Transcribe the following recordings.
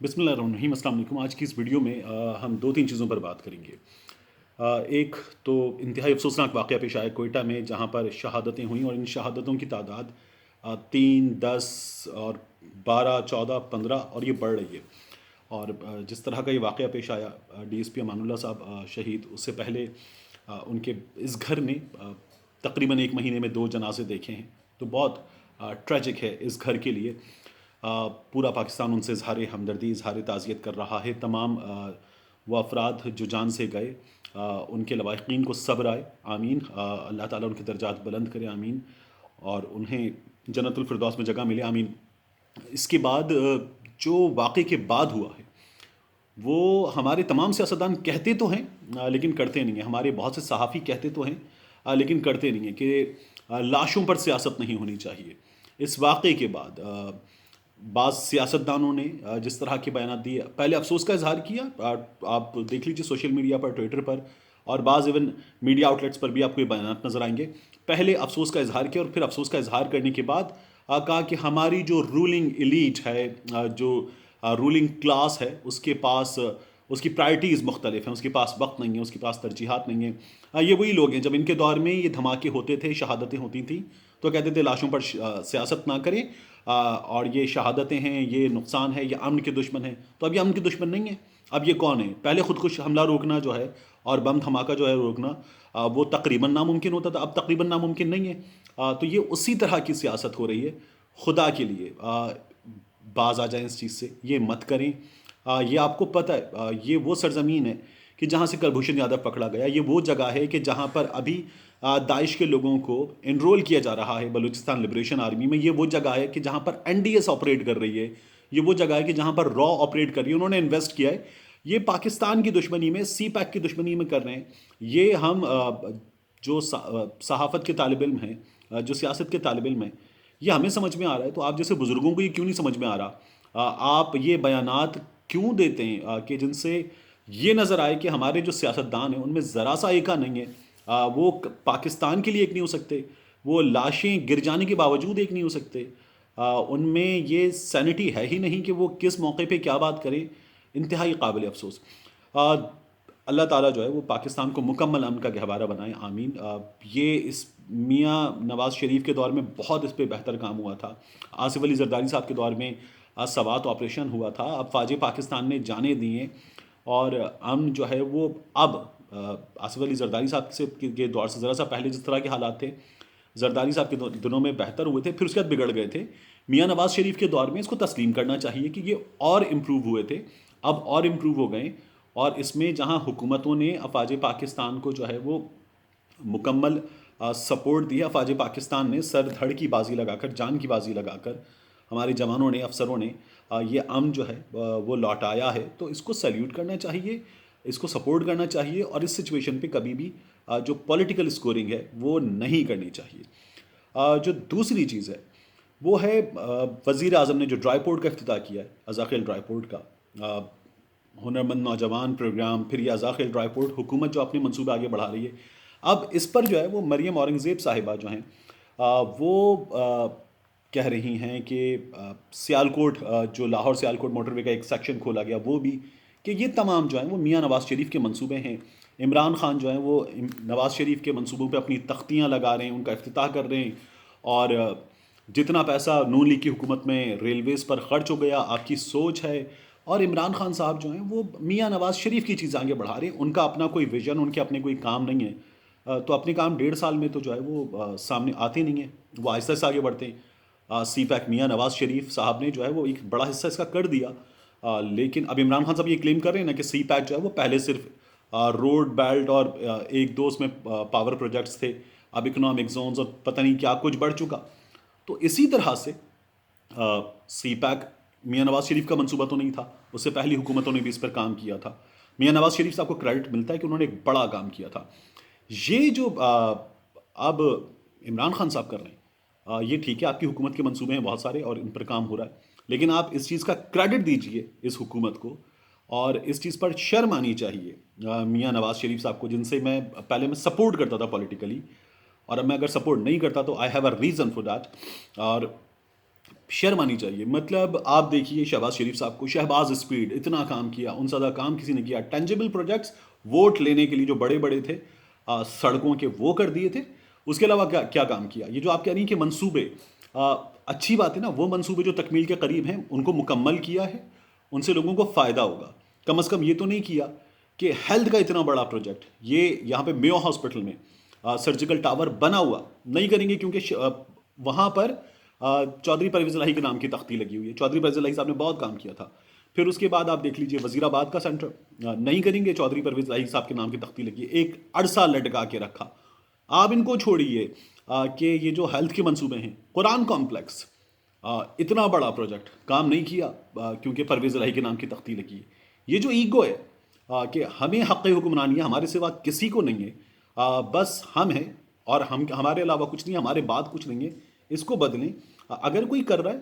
بسم اللہ الرحمن الرحیم۔ السلام علیکم۔ آج کی اس ویڈیو میں ہم دو تین چیزوں پر بات کریں گے۔ ایک تو انتہائی افسوسناک واقعہ پیش آیا کوئٹہ میں، جہاں پر شہادتیں ہوئیں اور ان شہادتوں کی تعداد 3، 10 اور 12، 14، 15 اور یہ بڑھ رہی ہے۔ اور جس طرح کا یہ واقعہ پیش آیا، D S P Aman Ullah صاحب شہید، اس سے پہلے ان کے اس گھر نے تقریباً 1 مہینے میں 2 جنازے دیکھے ہیں، تو بہت ٹریجک ہے اس گھر کے لیے۔ پورا پاکستان ان سے اظہار ہمدردی، اظہار تعزیت کر رہا ہے۔ تمام وہ افراد جو جان سے گئے، ان کے لواحقین کو صبر آئے، آمین۔ اللہ تعالیٰ ان کے درجات بلند کرے، آمین، اور انہیں جنت الفردوس میں جگہ ملے، آمین۔ اس کے بعد جو واقعے کے بعد ہوا ہے، وہ ہمارے تمام سیاستدان کہتے تو ہیں لیکن کرتے نہیں ہیں۔ ہمارے بہت سے صحافی کہتے تو ہیں لیکن کرتے نہیں ہیں کہ لاشوں پر سیاست نہیں ہونی چاہیے۔ اس واقعے کے بعد بعض سیاستدانوں نے جس طرح کے بیانات دیے، پہلے افسوس کا اظہار کیا، آپ دیکھ لیجیے سوشل میڈیا پر، ٹویٹر پر اور بعض ایون میڈیا آؤٹلیٹس پر بھی آپ کو یہ بیانات نظر آئیں گے۔ پہلے افسوس کا اظہار کیا اور پھر افسوس کا اظہار کرنے کے بعد کہا کہ ہماری جو رولنگ ایلیٹ ہے، جو رولنگ کلاس ہے، اس کے پاس اس کی پرائرٹیز مختلف ہیں، اس کے پاس وقت نہیں ہے، اس کے پاس ترجیحات نہیں ہیں۔ یہ وہی لوگ ہیں جب ان کے دور میں یہ دھماکے ہوتے تھے، شہادتیں ہوتی تھیں، تو کہتے تھے لاشوں پر سیاست نہ کریں، اور یہ شہادتیں ہیں، یہ نقصان ہے، یہ امن کے دشمن ہیں۔ تو اب یہ امن کے دشمن نہیں ہیں، اب یہ کون ہے؟ پہلے خودکش حملہ روکنا جو ہے اور بم دھماکہ جو ہے روکنا، وہ تقریباً ناممکن ہوتا تھا، اب تقریباً ناممکن نہیں ہے۔ تو یہ اسی طرح کی سیاست ہو رہی ہے۔ خدا کے لیے باز آ جائیں اس چیز سے، یہ مت کریں۔ یہ آپ کو پتہ ہے یہ وہ سرزمین ہے کہ جہاں سے کلبھوشن یادو پکڑا گیا، یہ وہ جگہ ہے کہ جہاں پر ابھی داعش کے لوگوں کو انرول کیا جا رہا ہے بلوچستان لبریشن آرمی میں۔ یہ وہ جگہ ہے کہ جہاں پر این ڈی ایس آپریٹ کر رہی ہے، یہ وہ جگہ ہے کہ جہاں پر را آپریٹ کر رہی ہے، انہوں نے انویسٹ کیا ہے۔ یہ پاکستان کی دشمنی میں، سی پیک کی دشمنی میں کر رہے ہیں۔ یہ ہم جو صحافت کے طالب علم ہیں، جو سیاست کے طالب علم ہیں، یہ ہمیں سمجھ میں آ رہا ہے، تو آپ جیسے بزرگوں کو یہ کیوں نہیں سمجھ میں آ رہا؟ آپ یہ بیانات کیوں دیتے ہیں کہ جن سے یہ نظر آئے کہ ہمارے جو سیاستدان ہیں ان میں ذرا سا ایکا نہیں ہے، وہ پاکستان کے لیے ایک نہیں ہو سکتے، وہ لاشیں گر جانے کے باوجود ایک نہیں ہو سکتے، ان میں یہ سینٹی ہے ہی نہیں کہ وہ کس موقع پہ کیا بات کریں۔ انتہائی قابل افسوس۔ اللہ تعالیٰ جو ہے وہ پاکستان کو مکمل امن کا گہوارہ بنائے، آمین۔ یہ اس میاں نواز شریف کے دور میں بہت اس پہ بہتر کام ہوا تھا۔ آصف علی زرداری صاحب کے دور میں سوات آپریشن ہوا تھا، اب فوج پاکستان نے جانے دیے اور امن جو ہے وہ اب آصف علی زرداری صاحب کے دور سے ذرا سا پہلے جس طرح کے حالات تھے، زرداری صاحب کے دنوں میں بہتر ہوئے تھے، پھر اس کے بعد بگڑ گئے تھے۔ میاں نواز شریف کے دور میں اس کو تسلیم کرنا چاہیے کہ یہ اور امپروو ہوئے تھے، اب اور امپروو ہو گئے۔ اور اس میں جہاں حکومتوں نے افواج پاکستان کو جو ہے وہ مکمل سپورٹ دیا، افواج پاکستان نے سر دھڑ کی بازی لگا کر، جان کی بازی لگا کر، ہمارے جوانوں نے، افسروں نے یہ امن جو ہے وہ لوٹایا ہے، تو اس کو سیلیوٹ کرنا چاہیے، اس کو سپورٹ کرنا چاہیے، اور اس سچویشن پہ کبھی بھی جو پولیٹیکل اسکورنگ ہے وہ نہیں کرنی چاہیے۔ جو دوسری چیز ہے وہ ہے وزیر اعظم نے جو ڈرائی پورٹ کا افتتاح کیا ہے، ازاخیل ڈرائی پورٹ کا، ہنرمند نوجوان پروگرام، پھر یہ ازاخیل ڈرائی پورٹ، حکومت جو اپنے منصوبے آگے بڑھا رہی ہے۔ اب اس پر جو ہے وہ مریم اورنگزیب صاحبہ جو ہیں وہ کہہ رہی ہیں کہ سیالکوٹ، جو لاہور سیالکوٹ موٹر وے کا ایک سیکشن کھولا گیا، وہ بھی، کہ یہ تمام جو ہیں وہ میاں نواز شریف کے منصوبے ہیں۔ عمران خان جو ہیں وہ نواز شریف کے منصوبوں پہ اپنی تختیاں لگا رہے ہیں، ان کا افتتاح کر رہے ہیں، اور جتنا پیسہ نون لیگ کی حکومت میں ریلویز پر خرچ ہو گیا، آپ کی سوچ ہے۔ اور عمران خان صاحب جو ہیں وہ میاں نواز شریف کی چیزیں آگے بڑھا رہے ہیں، ان کا اپنا کوئی ویژن، ان کے اپنے کوئی کام نہیں ہے، تو اپنے کام 1.5 سال میں تو جو ہے وہ سامنے آتے نہیں ہیں، وہ آہستہ سے آگے بڑھتے ہیں۔ سی پیک میاں نواز شریف صاحب نے جو ہے وہ ایک بڑا حصہ اس کا کر دیا، لیکن اب عمران خان صاحب یہ کلیم کر رہے ہیں نا کہ سی پیک جو ہے وہ پہلے صرف روڈ بیلٹ اور ایک دو اس میں پاور پروجیکٹس تھے، اب اکنامک زونز اور پتہ نہیں کیا کچھ بڑھ چکا۔ تو اسی طرح سے سی پیک میاں نواز شریف کا منصوبہ تو نہیں تھا، اس سے پہلی حکومتوں نے بھی اس پر کام کیا تھا۔ میاں نواز شریف صاحب کو کریڈٹ ملتا ہے کہ انہوں نے ایک بڑا کام کیا تھا۔ یہ جو اب عمران خان صاحب کر رہے ہیں، یہ ٹھیک ہے، آپ کی حکومت کے منصوبے ہیں بہت سارے اور ان پر کام ہو رہا ہے، لیکن آپ اس چیز کا کریڈٹ دیجئے اس حکومت کو، اور اس چیز پر شرم آنی چاہیے میاں نواز شریف صاحب کو، جن سے میں پہلے میں سپورٹ کرتا تھا پولیٹیکلی، اور اب میں اگر سپورٹ نہیں کرتا تو I have a reason for that. اور شرم آنی چاہیے. مطلب آپ دیکھیے شہباز شریف صاحب کو, شہباز اسپیڈ, اتنا کام کیا, ان سے زیادہ کام کسی نے کیا. ٹینجیبل پروجیکٹس ووٹ لینے کے لیے جو بڑے بڑے تھے سڑکوں کے, وہ کر دیے تھے. اس کے علاوہ کیا کیا کام کیا؟ یہ جو آپ کہہ رہی ہیں کہ منصوبے, اچھی بات ہے نا, وہ منصوبے جو تکمیل کے قریب ہیں ان کو مکمل کیا ہے, ان سے لوگوں کو فائدہ ہوگا. کم از کم یہ تو نہیں کیا کہ ہیلتھ کا اتنا بڑا پروجیکٹ, یہ یہاں پہ میو ہاسپٹل میں سرجیکل ٹاور بنا ہوا نہیں کریں گے, کیونکہ وہاں پر چودھری پرویز الہی کے نام کی تختی لگی ہوئی ہے. چودھری پرویز الہی صاحب نے بہت کام کیا تھا. پھر اس کے بعد آپ دیکھ لیجئے وزیر آباد کا سینٹر نہیں کریں گے, چودھری پرویز الہی صاحب کے نام کی تختی لگی ہے, ایک عرصہ لٹکا کے رکھا. آپ ان کو چھوڑیے کہ یہ جو ہیلتھ کے منصوبے ہیں, قرآن کمپلیکس, اتنا بڑا پروجیکٹ کام نہیں کیا کیونکہ پرویز الہی کے نام کی تختی لگی ہے. یہ جو ایگو ہے کہ ہمیں حق حکمرانی ہے, ہمارے سوا کسی کو نہیں ہے, بس ہم ہیں اور ہمارے علاوہ کچھ نہیں, ہمارے بعد کچھ نہیں ہے, اس کو بدلیں. اگر کوئی کر رہا ہے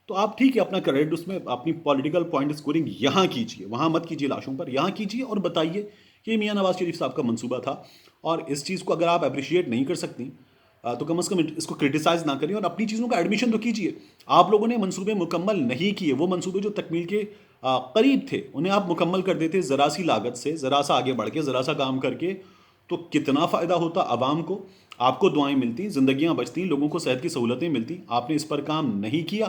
تو آپ ٹھیک ہے اپنا کریڈٹ اس میں اپنی پولیٹیکل پوائنٹ اسکورنگ یہاں کیجیے, وہاں مت کیجیے لاشوں پر, یہاں کیجیے اور بتائیے کہ یہ میاں نواز شریف صاحب کا منصوبہ تھا. اور اس چیز کو اگر آپ اپریشیٹ نہیں کر سکتی تو کم از کم اس کو کرٹیسائز نہ کریں, اور اپنی چیزوں کا ایڈمیشن تو کیجیے. آپ لوگوں نے منصوبے مکمل نہیں کیے, وہ منصوبے جو تکمیل کے قریب تھے انہیں آپ مکمل کر دیتے ذرا سی لاگت سے, ذرا سا آگے بڑھ کے, ذرا سا کام کر کے, تو کتنا فائدہ ہوتا عوام کو. آپ کو دعائیں ملتی, زندگیاں بچتی, لوگوں کو صحت کی سہولتیں ملتی. آپ نے اس پر کام نہیں کیا,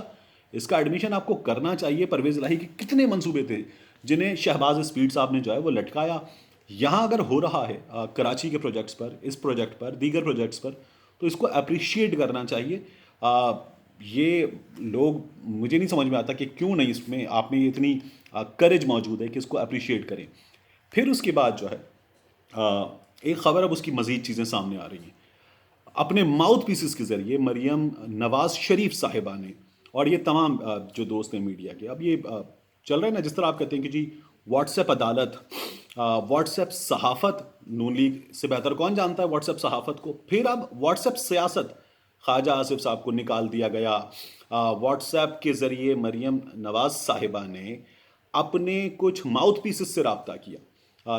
اس کا ایڈمیشن آپ کو کرنا چاہیے. پرویز الہی کے کتنے منصوبے تھے جنہیں شہباز اسپیڈ صاحب نے جو ہے وہ لٹکایا. یہاں اگر ہو رہا ہے کراچی کے پروجیکٹس پر, اس پروجیکٹ پر, دیگر پروجیکٹس پر, تو اس کو اپریشیٹ کرنا چاہیے. یہ لوگ, مجھے نہیں سمجھ میں آتا کہ کیوں نہیں اس میں آپ میں اتنی کریج موجود ہے کہ اس کو اپریشیٹ کریں. پھر اس کے بعد جو ہے ایک خبر, اب اس کی مزید چیزیں سامنے آ رہی ہیں. اپنے ماؤتھ پیسز کے ذریعے مریم نواز شریف صاحبہ نے, اور یہ تمام جو دوست ہیں میڈیا کے, اب یہ چل رہا ہے نا جس طرح آپ کہتے ہیں کہ جی واٹس ایپ عدالت, واٹس ایپ صحافت, نون لیگ سے بہتر کون جانتا ہے واٹس ایپ صحافت کو. پھر اب واٹس ایپ سیاست, خواجہ آصف صاحب کو نکال دیا گیا. واٹس ایپ کے ذریعے مریم نواز صاحبہ نے اپنے کچھ ماؤتھ پیسز سے رابطہ کیا.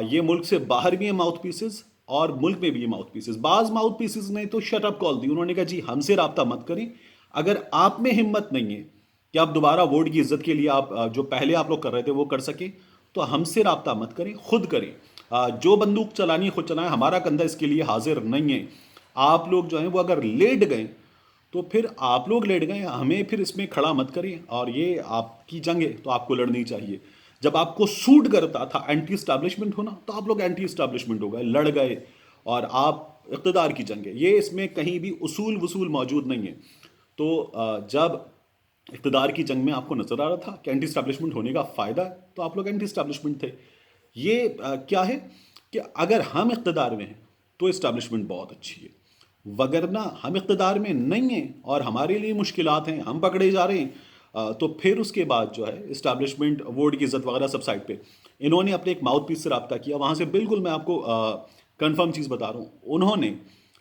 یہ ملک سے باہر بھی ہیں ماؤتھ پیسز, اور ملک میں بھی یہ ماؤتھ پیسز. بعض ماؤتھ پیسز نے تو شٹ اپ کال دی, انہوں نے کہا جی ہم سے رابطہ مت کریں. اگر آپ میں ہمت نہیں ہے کہ آپ دوبارہ ووٹ کی عزت کے لیے آپ جو پہلے آپ لوگ کر رہے تھے وہ کر سکیں, تو ہم سے رابطہ مت کریں, خود کریں. جو بندوق چلانی خود چلائیں, ہمارا کندھا اس کے لیے حاضر نہیں ہے. آپ لوگ جو ہیں وہ اگر لیٹ گئے تو پھر آپ لوگ لیٹ گئے, ہمیں پھر اس میں کھڑا مت کریں. اور یہ آپ کی جنگ ہے تو آپ کو لڑنی چاہیے. جب آپ کو سوٹ کرتا تھا اینٹی اسٹیبلشمنٹ ہونا تو آپ لوگ اینٹی اسٹیبلشمنٹ ہو گئے, لڑ گئے, اور آپ اقتدار کی جنگ ہے. یہ اس میں کہیں بھی اصول وصول موجود نہیں ہے. تو جب اقتدار کی جنگ میں آپ کو نظر آ رہا تھا کہ اینٹی اسٹیبلشمنٹ ہونے کا فائدہ ہے تو آپ لوگ اینٹی اسٹیبلشمنٹ تھے. یہ کیا ہے کہ اگر ہم اقتدار میں ہیں تو اسٹیبلشمنٹ بہت اچھی ہے, وگرنہ ہم اقتدار میں نہیں ہیں اور ہمارے لیے مشکلات ہیں, ہم پکڑے جا رہے ہیں, تو پھر اس کے بعد جو ہے اسٹیبلشمنٹ, ووٹ کی عزت وغیرہ سب سائڈ پہ. انہوں نے اپنے ایک ماؤتھ پیس سے رابطہ کیا, وہاں سے بالکل میں آپ کو کنفرم چیز بتا رہا ہوں,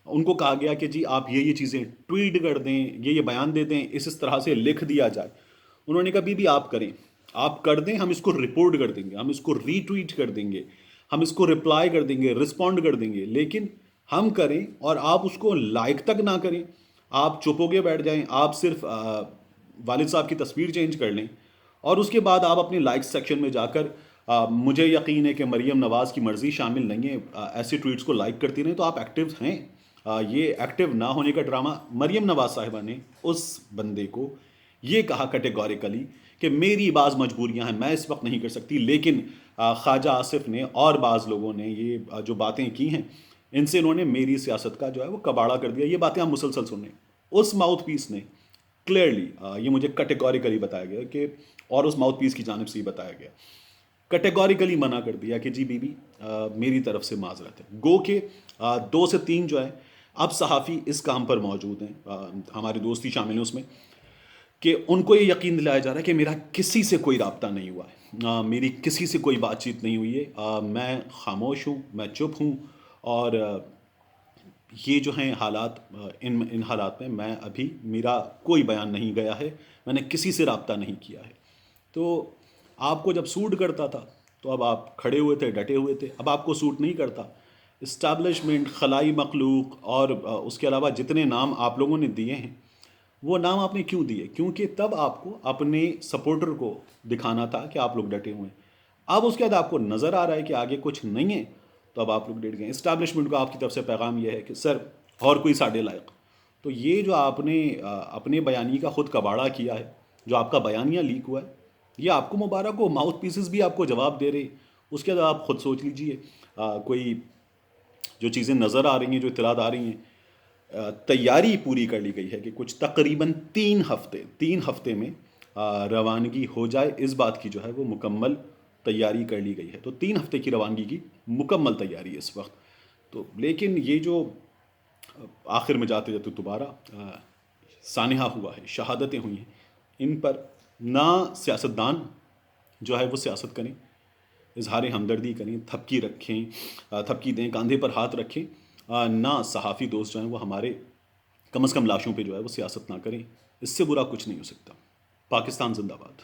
ان کو کہا گیا کہ جی آپ یہ چیزیں ٹویٹ کر دیں, یہ بیان دے دیں, اس طرح سے لکھ دیا جائے. انہوں نے کہا بی آپ کریں, آپ کر دیں, ہم اس کو رپورٹ کر دیں گے, ہم اس کو ری ٹویٹ کر دیں گے, ہم اس کو رپلائی کر دیں گے, رسپونڈ کر دیں گے, لیکن ہم کریں اور آپ اس کو لائک تک نہ کریں, آپ چپ ہو کے بیٹھ جائیں, آپ صرف والد صاحب کی تصویر چینج کر لیں, اور اس کے بعد آپ اپنے لائک سیکشن میں جا کر مجھے یقین ہے کہ مریم نواز کی مرضی شامل نہیں ہے, ایسے ٹویٹس کو لائک کرتی رہیں, تو آپ ایکٹیو ہیں. یہ ایکٹیو نہ ہونے کا ڈرامہ, مریم نواز صاحبہ نے اس بندے کو یہ کہا کیٹیگوریکلی کہ میری بعض مجبوریاں ہیں, میں اس وقت نہیں کر سکتی, لیکن خواجہ آصف نے اور بعض لوگوں نے یہ جو باتیں کی ہیں, ان سے انہوں نے میری سیاست کا جو ہے وہ کباڑا کر دیا. یہ باتیں آپ مسلسل سن رہے ہیں. اس ماؤتھ پیس نے کلیئرلی یہ مجھے کیٹیگوریکلی بتایا گیا کہ, اور اس ماؤتھ پیس کی جانب سے یہ بتایا گیا, کیٹیگوریکلی منع کر دیا کہ جی بی میری طرف سے معذرت ہے. گو کہ 2 سے 3 جو ہے اب صحافی اس کام پر موجود ہیں, ہمارے دوستی شامل ہیں اس میں, کہ ان کو یہ یقین دلایا جا رہا ہے کہ میرا کسی سے کوئی رابطہ نہیں ہوا ہے, میری کسی سے کوئی بات چیت نہیں ہوئی ہے, میں خاموش ہوں, میں چپ ہوں, اور یہ جو ہیں حالات, ان حالات میں ابھی میرا کوئی بیان نہیں گیا ہے, میں نے کسی سے رابطہ نہیں کیا ہے. تو آپ کو جب سوٹ کرتا تھا تو اب آپ کھڑے ہوئے تھے, ڈٹے ہوئے تھے. اب آپ کو سوٹ نہیں کرتا, اسٹیبلشمنٹ, خلائی مخلوق, اور اس کے علاوہ جتنے نام آپ لوگوں نے دیے ہیں وہ نام آپ نے کیوں دیے؟ کیونکہ تب آپ کو اپنے سپورٹر کو دکھانا تھا کہ آپ لوگ ڈٹے ہوئے ہیں. اب اس کے بعد آپ کو نظر آ رہا ہے کہ آگے کچھ نہیں ہے، تو اب آپ لوگ ڈٹ گئے. اسٹیبلشمنٹ کو آپ کی طرف سے پیغام یہ ہے کہ سر اور کوئی ساڑھے لائق. تو یہ جو آپ نے اپنے بیانی کا خود کباڑہ کیا ہے، جو آپ کا بیانیہ لیک ہوا ہے، یہ آپ کو مبارک ہو. ماؤتھ پیسز بھی آپ کو جواب دے رہے. اس کے بعد آپ خود سوچ لیجئے کوئی جو چیزیں نظر آ رہی ہیں، جو اطلاعات آ رہی ہیں، تیاری پوری کر لی گئی ہے کہ کچھ تقریباً 3 ہفتے میں روانگی ہو جائے. اس بات کی جو ہے وہ مکمل تیاری کر لی گئی ہے. تو 3 ہفتے کی روانگی کی مکمل تیاری ہے اس وقت. تو لیکن یہ جو آخر میں جاتے جاتے دوبارہ سانحہ ہوا ہے، شہادتیں ہوئی ہیں، ان پر نہ سیاستدان جو ہے وہ سیاست کریں، اظہار ہمدردی کریں، تھپکی رکھیں، تھپکی دیں، کاندھے پر ہاتھ رکھیں. نہ صحافی دوست جو ہیں وہ ہمارے کم از کم لاشوں پہ جو ہے وہ سیاست نہ کریں. اس سے برا کچھ نہیں ہو سکتا. پاکستان زندہ باد.